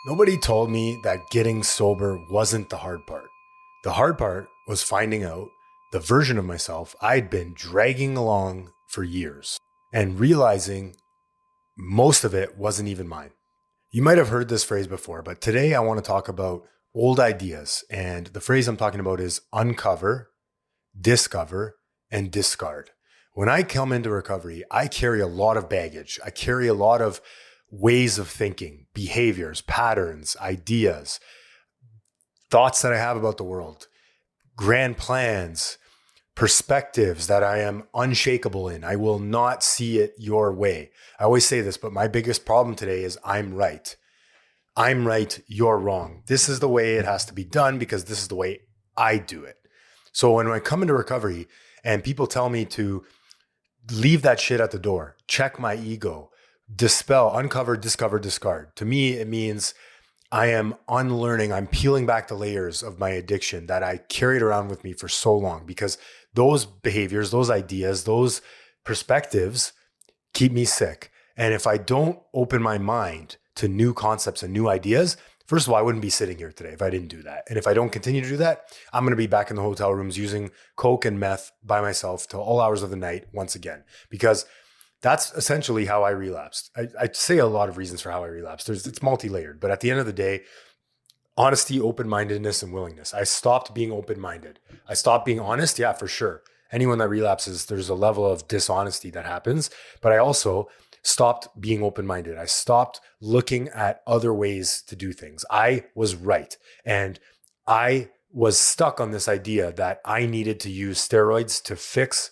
Nobody told me that getting sober wasn't the hard part. The hard part was finding out the version of myself I'd been dragging along for years and realizing most of it wasn't even mine. You might have heard this phrase before, but today I want to talk about old ideas. And the phrase I'm talking about is uncover, discover, and discard. When I come into recovery, I carry a lot of baggage. I carry a lot of ways of thinking, behaviors, patterns, ideas, thoughts that I have about the world, grand plans, perspectives that I am unshakable in. I will not see it your way. I always say this, but my biggest problem today is I'm right. I'm right, you're wrong. This is the way it has to be done because this is the way I do it. So when I come into recovery and people tell me to leave that shit at the door, check my ego, dispel, uncover, discover, discard. To me, it means I am unlearning. I'm peeling back the layers of my addiction that I carried around with me for so long because those behaviors, those ideas, those perspectives keep me sick. And if I don't open my mind to new concepts and new ideas, first of all, I wouldn't be sitting here today if I didn't do that. And if I don't continue to do that, I'm going to be back in the hotel rooms using coke and meth by myself till all hours of the night once again, because that's essentially how I relapsed. I say a lot of reasons for how I relapsed. It's multi-layered, but at the end of the day, honesty, open-mindedness, and willingness. I stopped being open-minded. I stopped being honest. Yeah, for sure. Anyone that relapses, there's a level of dishonesty that happens, but I also stopped being open-minded. I stopped looking at other ways to do things. I was right. And I was stuck on this idea that I needed to use steroids to fix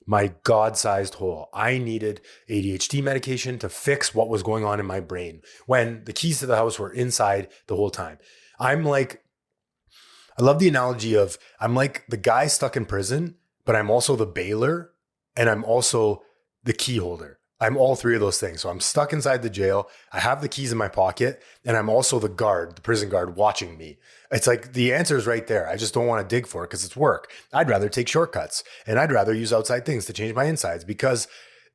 my God-sized hole. I needed ADHD medication to fix what was going on in my brain when the keys to the house were inside the whole time. I love the analogy of I'm like the guy stuck in prison, but I'm also the bailer and I'm also the key holder. I'm all three of those things. So I'm stuck inside the jail. I have the keys in my pocket and I'm also the guard, the prison guard watching me. It's like the answer is right there. I just don't want to dig for it because it's work. I'd rather take shortcuts and I'd rather use outside things to change my insides because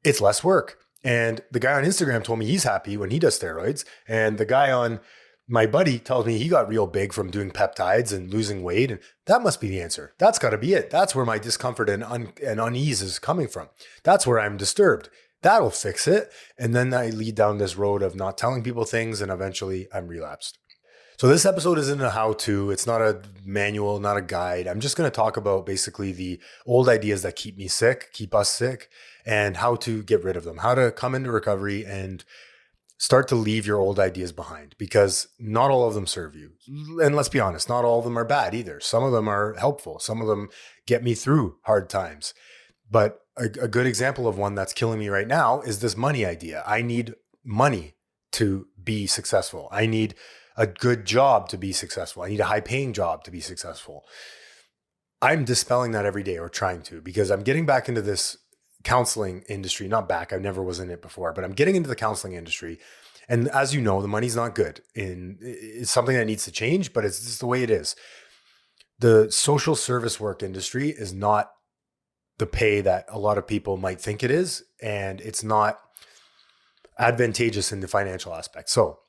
it's less work. And the guy on Instagram told me he's happy when he does steroids. And the guy on my buddy tells me he got real big from doing peptides and losing weight. And that must be the answer. That's got to be it. That's where my discomfort and unease is coming from. That's where I'm disturbed. That'll fix it. And then I lead down this road of not telling people things and eventually I'm relapsed. So this episode isn't a how-to. It's not a manual, not a guide. I'm just going to talk about basically the old ideas that keep me sick, keep us sick, and how to get rid of them, how to come into recovery and start to leave your old ideas behind because not all of them serve you. And let's be honest, not all of them are bad either. Some of them are helpful. Some of them get me through hard times. But a good example of one that's killing me right now is this money idea. I need money to be successful. I need a good job to be successful. I need a high paying job to be successful. I'm dispelling that every day or trying to because I'm getting back into this counseling industry, not back. I never was in it before, but I'm getting into the counseling industry. And as you know, the money's not good. It's something that needs to change, but it's just the way it is. The social service work industry is not the pay that a lot of people might think it is, and it's not advantageous in the financial aspect. So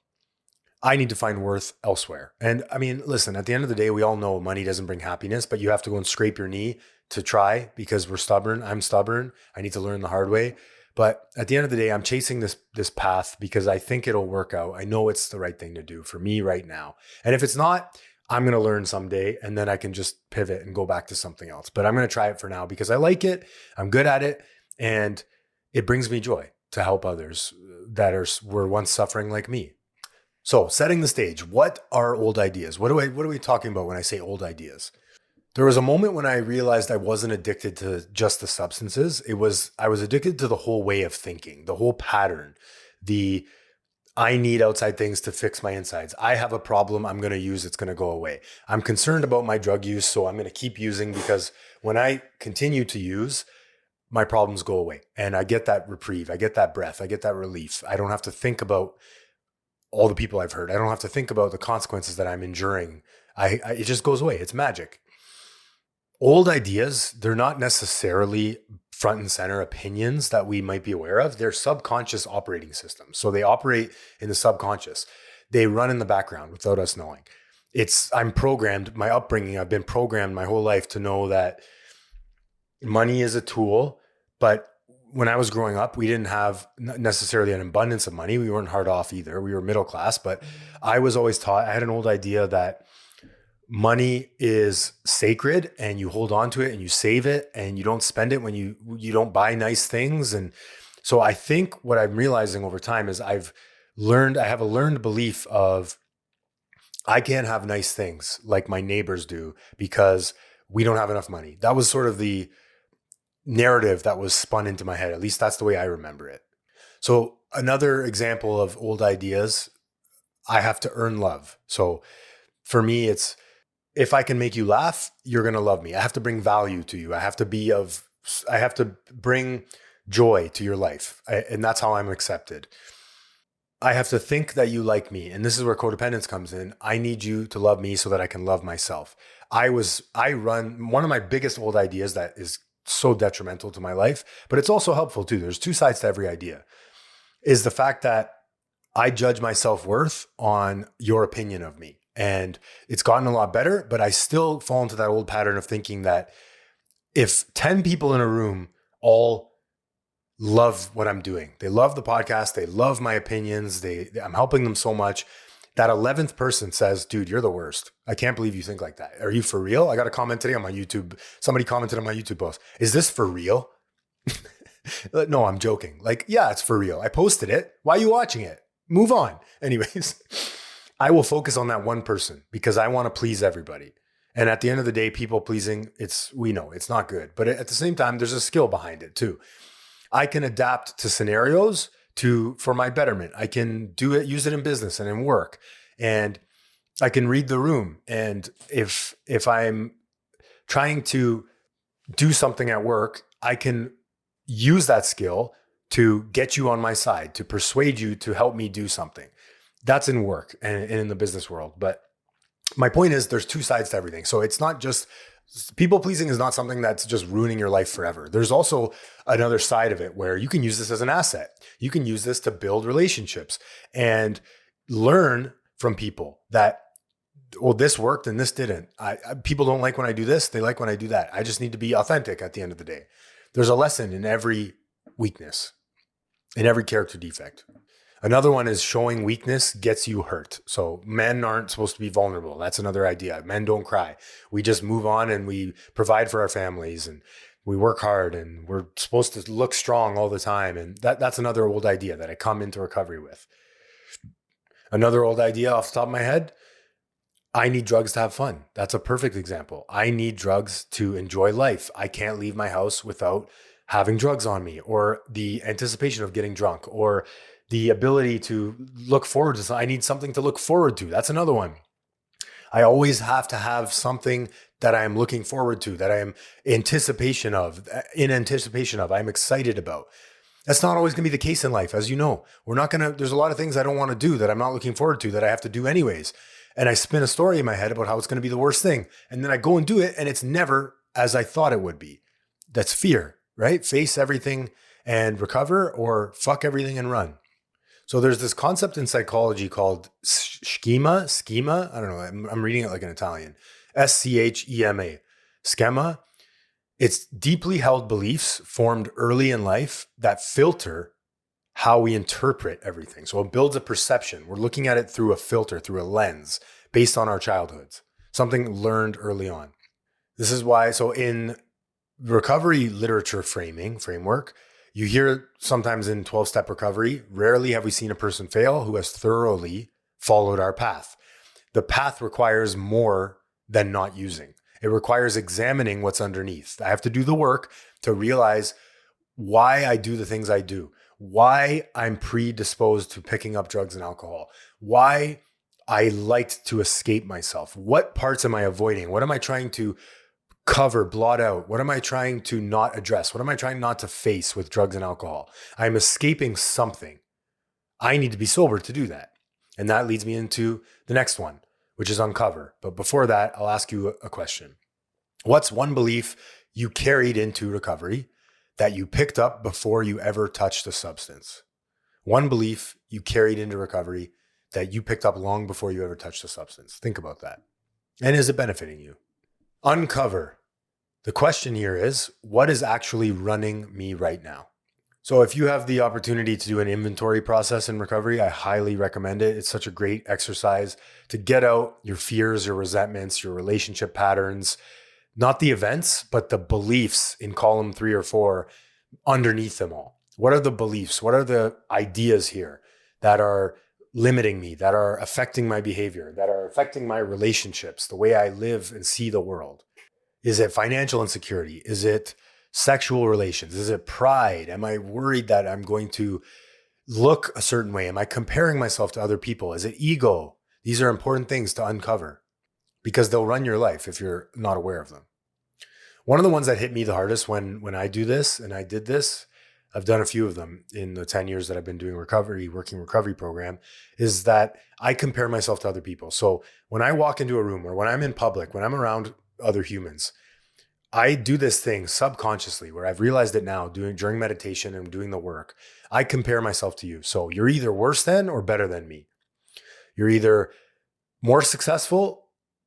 I need to find worth elsewhere. And I mean, listen, at the end of the day, we all know money doesn't bring happiness, but you have to go and scrape your knee to try because we're stubborn. I'm stubborn. I need to learn the hard way. But at the end of the day, I'm chasing this path because I think it'll work out. I know it's the right thing to do for me right now. And if it's not, I'm going to learn someday and then I can just pivot and go back to something else. But I'm going to try it for now because I like it. I'm good at it. And it brings me joy to help others that were once suffering like me. So setting the stage, what are old ideas? What are we talking about when I say old ideas? There was a moment when I realized I wasn't addicted to just the substances. I was addicted to the whole way of thinking, the whole pattern, I need outside things to fix my insides. I have a problem I'm going to use. It's going to go away. I'm concerned about my drug use. So I'm going to keep using because when I continue to use, my problems go away and I get that reprieve. I get that breath. I get that relief. I don't have to think about all the people I've hurt. I don't have to think about the consequences that I'm enduring. It just goes away. It's magic. Old ideas, they're not necessarily front and center opinions that we might be aware of. They're subconscious operating systems. So they operate in the subconscious. they run in the background without us knowing. I'm programmed, my upbringing, I've been programmed my whole life to know that money is a tool, but when I was growing up, we didn't have necessarily an abundance of money. We weren't hard off either. We were middle class, but I was always taught, I had an old idea that money is sacred and you hold on to it and you save it and you don't spend it when you don't buy nice things. And so I think what I'm realizing over time is I have a learned belief of I can't have nice things like my neighbors do because we don't have enough money. That was sort of the narrative that was spun into my head. At least that's the way I remember it. So another example of old ideas, I have to earn love. So for me, it's if I can make you laugh, you're going to love me. I have to bring value to you. I have to bring joy to your life. And that's how I'm accepted. I have to think that you like me. And this is where codependence comes in. I need you to love me so that I can love myself. One of my biggest old ideas that is so detrimental to my life, but it's also helpful too. There's two sides to every idea, is the fact that I judge my self-worth on your opinion of me. And it's gotten a lot better, but I still fall into that old pattern of thinking that if 10 people in a room all love what I'm doing, they love the podcast, they love my opinions, I'm helping them so much, that 11th person says, dude, you're the worst. I can't believe you think like that. Are you for real? I got a comment today on my YouTube. Somebody commented on my YouTube post. Is this for real? No, I'm joking. Like, yeah, it's for real. I posted it. Why are you watching it? Move on. Anyways, I will focus on that one person because I want to please everybody. And at the end of the day, people pleasing, we know it's not good. But at the same time, there's a skill behind it too. I can adapt to scenarios for my betterment. I can use it in business and in work, and I can read the room. And if I'm trying to do something at work, I can use that skill to get you on my side, to persuade you to help me do something. That's in work and in the business world. But my point is there's two sides to everything. So it's not just people pleasing is not something that's just ruining your life forever. There's also another side of it where you can use this as an asset. You can use this to build relationships and learn from people that, well, this worked and this didn't. People don't like when I do this. They like when I do that. I just need to be authentic at the end of the day. There's a lesson in every weakness, in every character defect. Another one is showing weakness gets you hurt. So men aren't supposed to be vulnerable. That's another idea. Men don't cry. We just move on and we provide for our families and we work hard and we're supposed to look strong all the time. And that's another old idea that I come into recovery with. Another old idea off the top of my head, I need drugs to have fun. That's a perfect example. I need drugs to enjoy life. I can't leave my house without having drugs on me, or the anticipation of getting drunk, or the ability to look forward to something. I need something to look forward to. That's another one. I always have to have something that I am looking forward to, that I am in anticipation of, I'm excited about. That's not always going to be the case in life. As you know, there's a lot of things I don't want to do that I'm not looking forward to that I have to do anyways. And I spin a story in my head about how it's going to be the worst thing. And then I go and do it and it's never as I thought it would be. That's fear, right? Face everything and recover, or fuck everything and run. So there's this concept in psychology called schema. I don't know. I'm reading it like an Italian. SCHEMA. Schema. It's deeply held beliefs formed early in life that filter how we interpret everything. So it builds a perception. We're looking at it through a filter, through a lens based on our childhoods, something learned early on. This is why, so in recovery literature framework, you hear sometimes in 12-step recovery, rarely have we seen a person fail who has thoroughly followed our path. The path requires more than not using. It requires examining what's underneath. I have to do the work to realize why I do the things I do, why I'm predisposed to picking up drugs and alcohol, why I liked to escape myself. What parts am I avoiding? What am I trying to cover, blot out? What am I trying to not address? What am I trying not to face with drugs and alcohol? I'm escaping something. I need to be sober to do that. And that leads me into the next one, which is uncover. But before that, I'll ask you a question. What's one belief you carried into recovery that you picked up before you ever touched a substance? One belief you carried into recovery that you picked up long before you ever touched the substance? Think about that. And is it benefiting you? Uncover. The question here is, what is actually running me right now? So if you have the opportunity to do an inventory process in recovery, I highly recommend it. It's such a great exercise to get out your fears, your resentments, your relationship patterns, not the events, but the beliefs in column 3 or 4 underneath them all. What are the beliefs? What are the ideas here that are limiting me, that are affecting my behavior, that are affecting my relationships, the way I live and see the world? Is it financial insecurity? Is it sexual relations? Is it pride? Am I worried that I'm going to look a certain way? Am I comparing myself to other people? Is it ego? These are important things to uncover because they'll run your life if you're not aware of them. One of the ones that hit me the hardest when I do this, and I did this, I've done a few of them in the 10 years that I've been doing working recovery program, is that I compare myself to other people. So when I walk into a room or when I'm in public, when I'm around other humans, I do this thing subconsciously where I've realized it now during meditation and doing the work. I compare myself to you. So you're either worse than or better than me. You're either more successful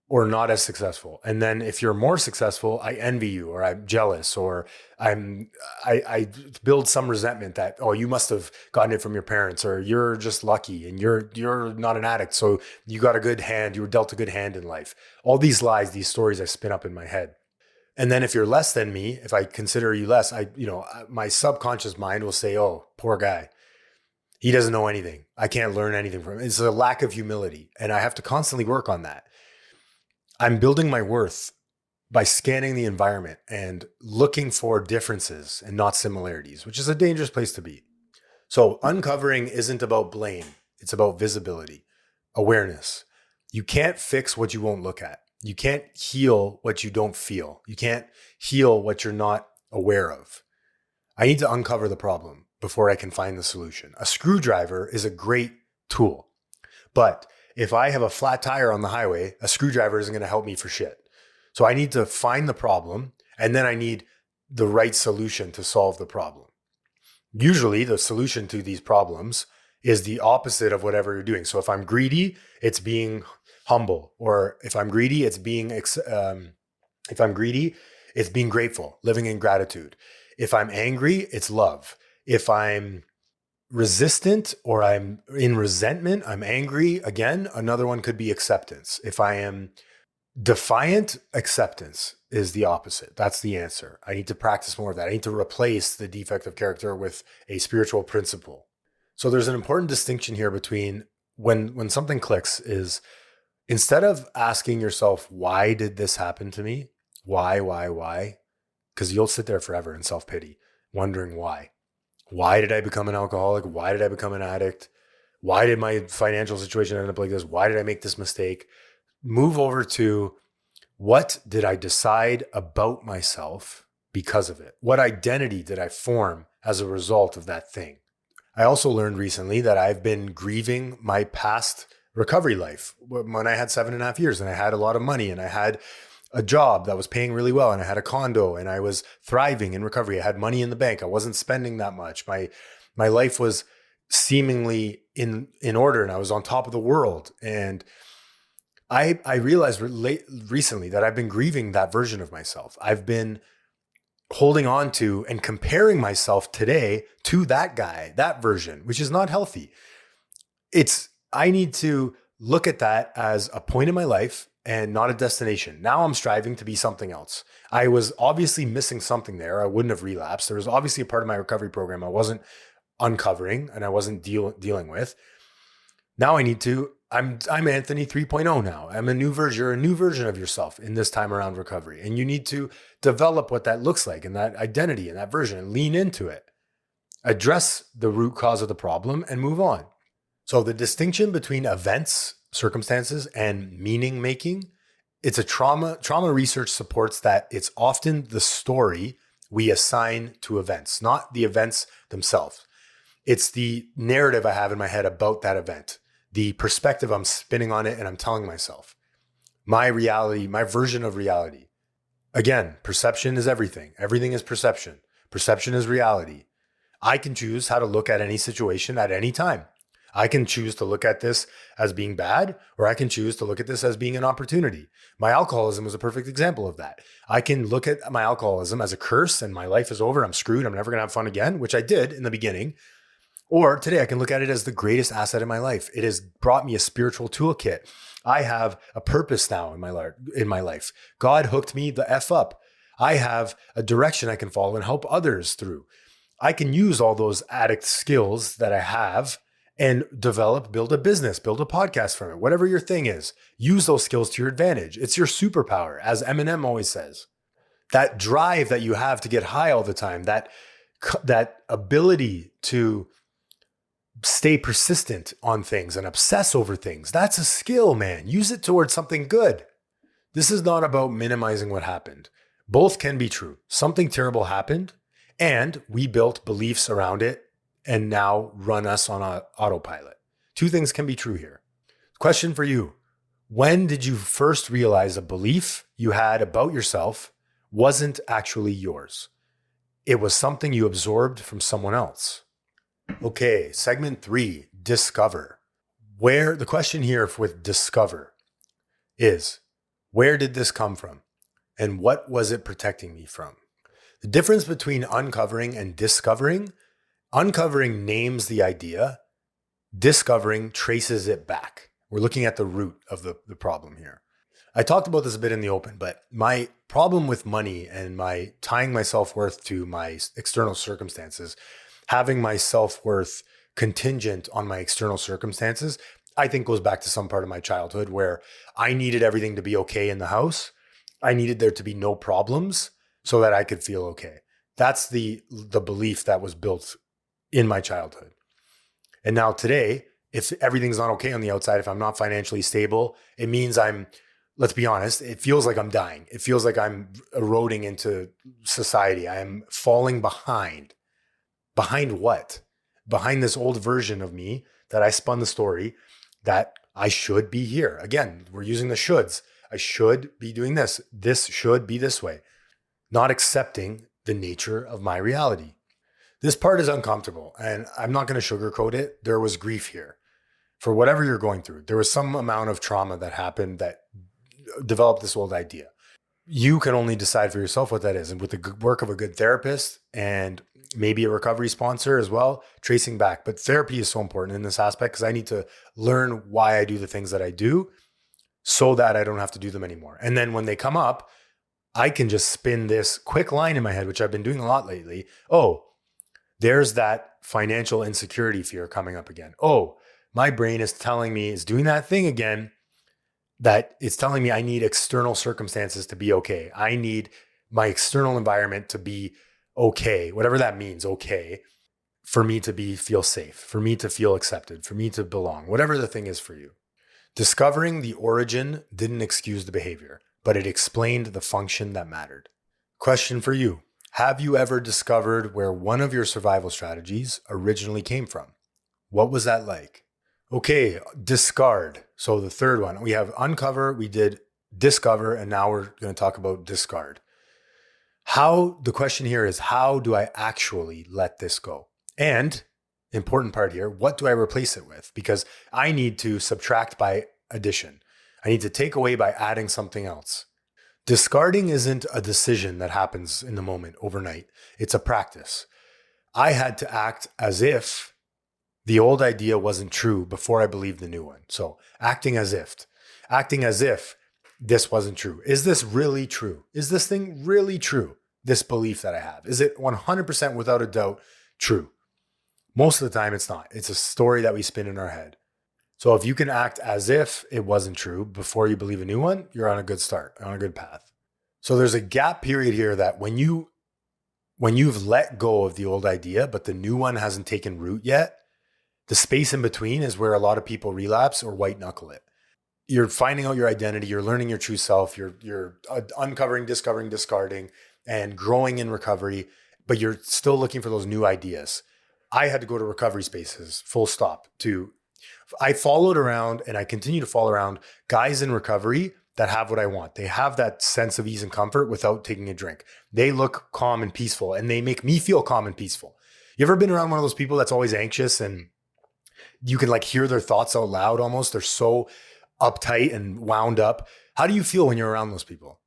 or not as successful. And then if you're more successful, I envy you, or I'm jealous, or I build some resentment that, oh, you must have gotten it from your parents, or you're just lucky and you're not an addict. So you got a good hand. You were dealt a good hand in life. All these lies, these stories I spin up in my head. And then if you're less than me, if I consider you less, my subconscious mind will say, oh, poor guy. He doesn't know anything. I can't learn anything from him. It's a lack of humility. And I have to constantly work on that. I'm building my worth by scanning the environment and looking for differences and not similarities, which is a dangerous place to be. So uncovering isn't about blame. It's about visibility, awareness. You can't fix what you won't look at. You can't heal what you don't feel. You can't heal what you're not aware of. I need to uncover the problem before I can find the solution. A screwdriver is a great tool, but if I have a flat tire on the highway, a screwdriver isn't going to help me for shit. So I need to find the problem, and then I need the right solution to solve the problem. Usually the solution to these problems is the opposite of whatever you're doing. So if I'm greedy, it's being humble, or if I'm greedy, it's being grateful, living in gratitude. If I'm angry, it's love. If I'm resistant or I'm in resentment, I'm angry. Again, another one could be acceptance. If I am defiant, acceptance is the opposite. That's the answer. I need to practice more of that. I need to replace the defect of character with a spiritual principle. So there's an important distinction here between when something clicks is, instead of asking yourself, why did this happen to me? Why? Because you'll sit there forever in self-pity, wondering why. Why did I become an alcoholic? Why did I become an addict? Why did my financial situation end up like this? Why did I make this mistake? Move over to, what did I decide about myself because of it? What identity did I form as a result of that thing? I also learned recently that I've been grieving my past recovery life when I had 7.5 years and I had a lot of money and I had a job that was paying really well and I had a condo and I was thriving in recovery. I had money in the bank. I wasn't spending that much. My life was seemingly in order and I was on top of the world. And I realized recently that I've been grieving that version of myself. I've been holding on to and comparing myself today to that guy, that version, which is not healthy. I need to look at that as a point in my life and not a destination. Now I'm striving to be something else. I was obviously missing something there. I wouldn't have relapsed. There was obviously a part of my recovery program I wasn't uncovering and I wasn't dealing with. Now I'm Anthony 3.0 now. I'm a new version. You're a new version of yourself in this time around recovery. And you need to develop what that looks like and that identity and that version and lean into it. Address the root cause of the problem and move on. So the distinction between events, circumstances, and meaning making, it's a trauma research supports that it's often the story we assign to events, not the events themselves. It's the narrative I have in my head about that event, the perspective I'm spinning on it and I'm telling myself. My reality, my version of reality. Again, perception is everything. Everything is perception. Perception is reality. I can choose how to look at any situation at any time. I can choose to look at this as being bad, or I can choose to look at this as being an opportunity. My alcoholism was a perfect example of that. I can look at my alcoholism as a curse and my life is over. I'm screwed. I'm never going to have fun again, which I did in the beginning. Or today I can look at it as the greatest asset in my life. It has brought me a spiritual toolkit. I have a purpose now in my life. God hooked me the F up. I have a direction I can follow and help others through. I can use all those addict skills that I have and build a business, build a podcast from it. Whatever your thing is, use those skills to your advantage. It's your superpower, as Eminem always says. That drive that you have to get high all the time, that ability to stay persistent on things and obsess over things, that's a skill, man. Use it towards something good. This is not about minimizing what happened. Both can be true. Something terrible happened and we built beliefs around it and now run us on autopilot. Two things can be true here. Question for you. When did you first realize a belief you had about yourself wasn't actually yours? It was something you absorbed from someone else. Okay, segment 3, discover. The question here with discover is, where did this come from? And what was it protecting me from? The difference between uncovering and discovering: uncovering names the idea, discovering traces it back. We're looking at the root of the problem here. I talked about this a bit in the open, but my problem with money and my tying my self-worth to my external circumstances, having my self-worth contingent on my external circumstances, I think goes back to some part of my childhood where I needed everything to be okay in the house. I needed there to be no problems so that I could feel okay. That's the belief that was built in my childhood. And now today, if everything's not okay on the outside, if I'm not financially stable, it means let's be honest, it feels like I'm dying. It feels like I'm eroding into society. I am falling behind. Behind what? Behind this old version of me that I spun the story that I should be here. Again, we're using the shoulds. I should be doing this. This should be this way. Not accepting the nature of my reality. This part is uncomfortable, and I'm not going to sugarcoat it. There was grief here. For whatever you're going through, there was some amount of trauma that happened that developed this old idea. You can only decide for yourself what that is. And with the good work of a good therapist and maybe a recovery sponsor as well, tracing back. But therapy is so important in this aspect because I need to learn why I do the things that I do so that I don't have to do them anymore. And then when they come up, I can just spin this quick line in my head, which I've been doing a lot lately. Oh, there's that financial insecurity fear coming up again. Oh, my brain is doing that thing again, that it's telling me I need external circumstances to be okay. I need my external environment to be okay, whatever that means, okay, for me to feel safe, for me to feel accepted, for me to belong, whatever the thing is for you. Discovering the origin didn't excuse the behavior, but it explained the function that mattered. Question for you. Have you ever discovered where one of your survival strategies originally came from? What was that like? Okay, discard. So the third one, we have uncover, we did discover, and now we're going to talk about discard. The question here is, how do I actually let this go? And important part here, what do I replace it with? Because I need to subtract by addition. I need to take away by adding something else. Discarding isn't a decision that happens in the moment overnight. It's a practice. I had to act as if the old idea wasn't true before I believed the new one. So acting as if this wasn't true. Is this really true? Is this thing really true? This belief that I have, is it 100% without a doubt true? Most of the time it's not. It's a story that we spin in our head. So if you can act as if it wasn't true before you believe a new one, you're on a good start, on a good path. So there's a gap period here that when you've let go of the old idea, but the new one hasn't taken root yet, the space in between is where a lot of people relapse or white-knuckle it. You're finding out your identity, you're learning your true self, you're uncovering, discovering, discarding, and growing in recovery, but you're still looking for those new ideas. I had to go to recovery spaces, full stop. I followed around and I continue to follow around guys in recovery that have what I want. They have that sense of ease and comfort without taking a drink. They look calm and peaceful and they make me feel calm and peaceful. You ever been around one of those people that's always anxious and You can like hear their thoughts out loud almost. They're so uptight and wound up. How do you feel when you're around those people?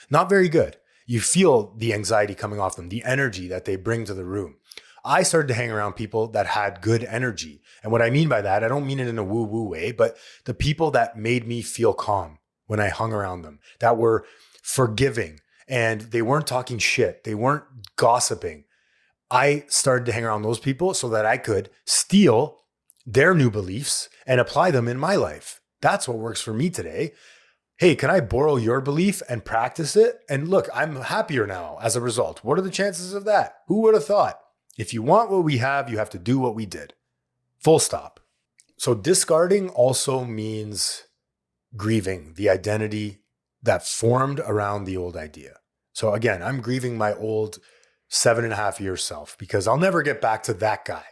Not very good. You feel the anxiety coming off them, the energy that they bring to the room. I started to hang around people that had good energy. And what I mean by that, I don't mean it in a woo-woo way, but the people that made me feel calm when I hung around them, that were forgiving, and they weren't talking shit. They weren't gossiping. I started to hang around those people so that I could steal their new beliefs and apply them in my life. That's what works for me today. Hey, can I borrow your belief and practice it? And look, I'm happier now as a result. What are the chances of that? Who would have thought? If you want what we have, you have to do what we did. Full stop. So discarding also means grieving the identity that formed around the old idea. So again, I'm grieving my old 7.5-year self because I'll never get back to that guy.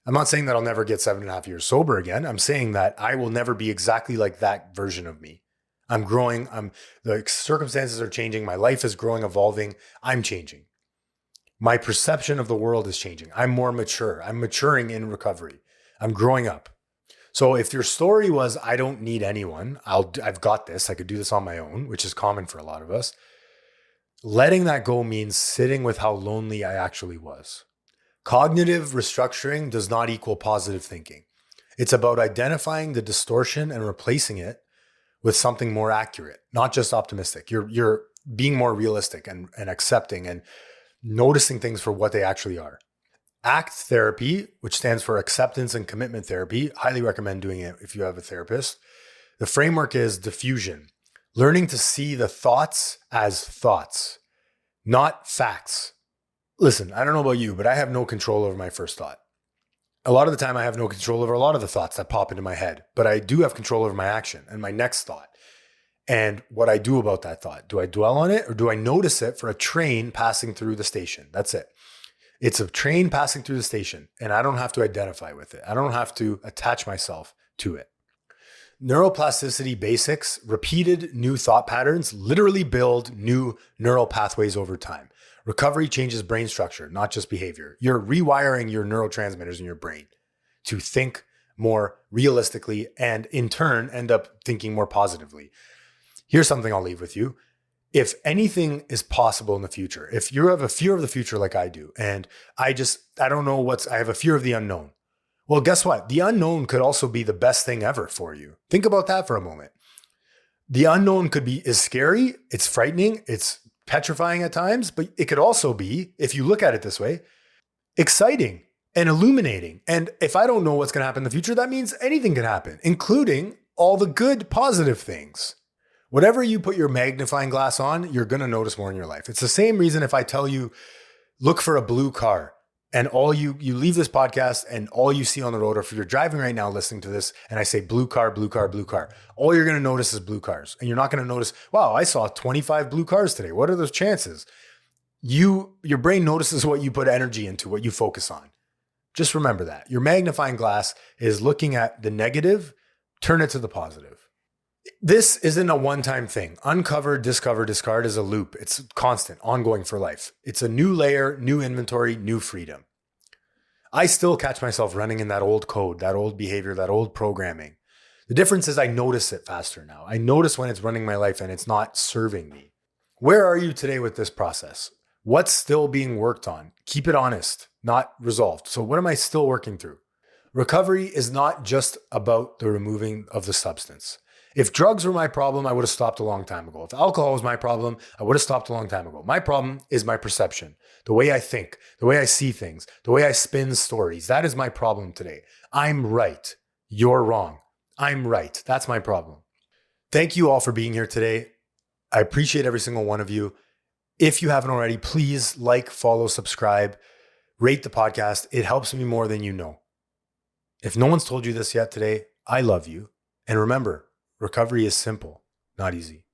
I'm not saying that I'll never get 7.5 years sober again. I'm saying that I will never be exactly like that version of me. I'm growing. The circumstances are changing. My life is growing, evolving. I'm changing. My perception of the world is changing. I'm more mature. I'm maturing in recovery. I'm growing up. So if your story was, I don't need anyone, I've got this, I could do this on my own, which is common for a lot of us. Letting that go means sitting with how lonely I actually was. Cognitive restructuring does not equal positive thinking. It's about identifying the distortion and replacing it with something more accurate, not just optimistic. You're being more realistic and accepting and noticing things for what they actually are. ACT therapy, which stands for acceptance and commitment therapy, highly recommend doing it if you have a therapist. The framework is diffusion, learning to see the thoughts as thoughts, not facts. Listen, I don't know about you, but I have no control over my first thought. A lot of the time I have no control over a lot of the thoughts that pop into my head, but I do have control over my action and my next thought and what I do about that thought. Do I dwell on it or do I notice it for a train passing through the station? That's it. It's a train passing through the station and I don't have to identify with it. I don't have to attach myself to it. Neuroplasticity basics, repeated new thought patterns literally build new neural pathways over time. Recovery changes brain structure, not just behavior. You're rewiring your neurotransmitters in your brain to think more realistically and in turn end up thinking more positively. Here's something I'll leave with you. If anything is possible in the future, if you have a fear of the future like I do, and I don't know I have a fear of the unknown. Well, guess what? The unknown could also be the best thing ever for you. Think about that for a moment. The unknown is scary. It's frightening. It's petrifying at times, but it could also be, if you look at it this way, exciting and illuminating. And if I don't know what's going to happen in the future, that means anything can happen, including all the good, positive things. Whatever you put your magnifying glass on, you're going to notice more in your life. It's the same reason if I tell you, look for a blue car and you leave this podcast and all you see on the road, or if you're driving right now listening to this and I say blue car, blue car, blue car, all you're going to notice is blue cars. And you're not going to notice, wow, I saw 25 blue cars today. What are those chances? Your brain notices what you put energy into, what you focus on. Just remember that. Your magnifying glass is looking at the negative, turn it to the positive. This isn't a one-time thing. Uncover, discover, discard is a loop. It's constant, ongoing for life. It's a new layer, new inventory, new freedom. I still catch myself running in that old code, that old behavior, that old programming. The difference is I notice it faster now. I notice when it's running my life and it's not serving me. Where are you today with this process? What's still being worked on? Keep it honest, not resolved. So what am I still working through? Recovery is not just about the removing of the substance. If drugs were my problem, I would have stopped a long time ago. If alcohol was my problem, I would have stopped a long time ago. My problem is my perception, the way I think, the way I see things, the way I spin stories. That is my problem today. I'm right. You're wrong. I'm right. That's my problem. Thank you all for being here today. I appreciate every single one of you. If you haven't already, please like, follow, subscribe, rate the podcast. It helps me more than you know. If no one's told you this yet today, I love you. And remember, recovery is simple, not easy.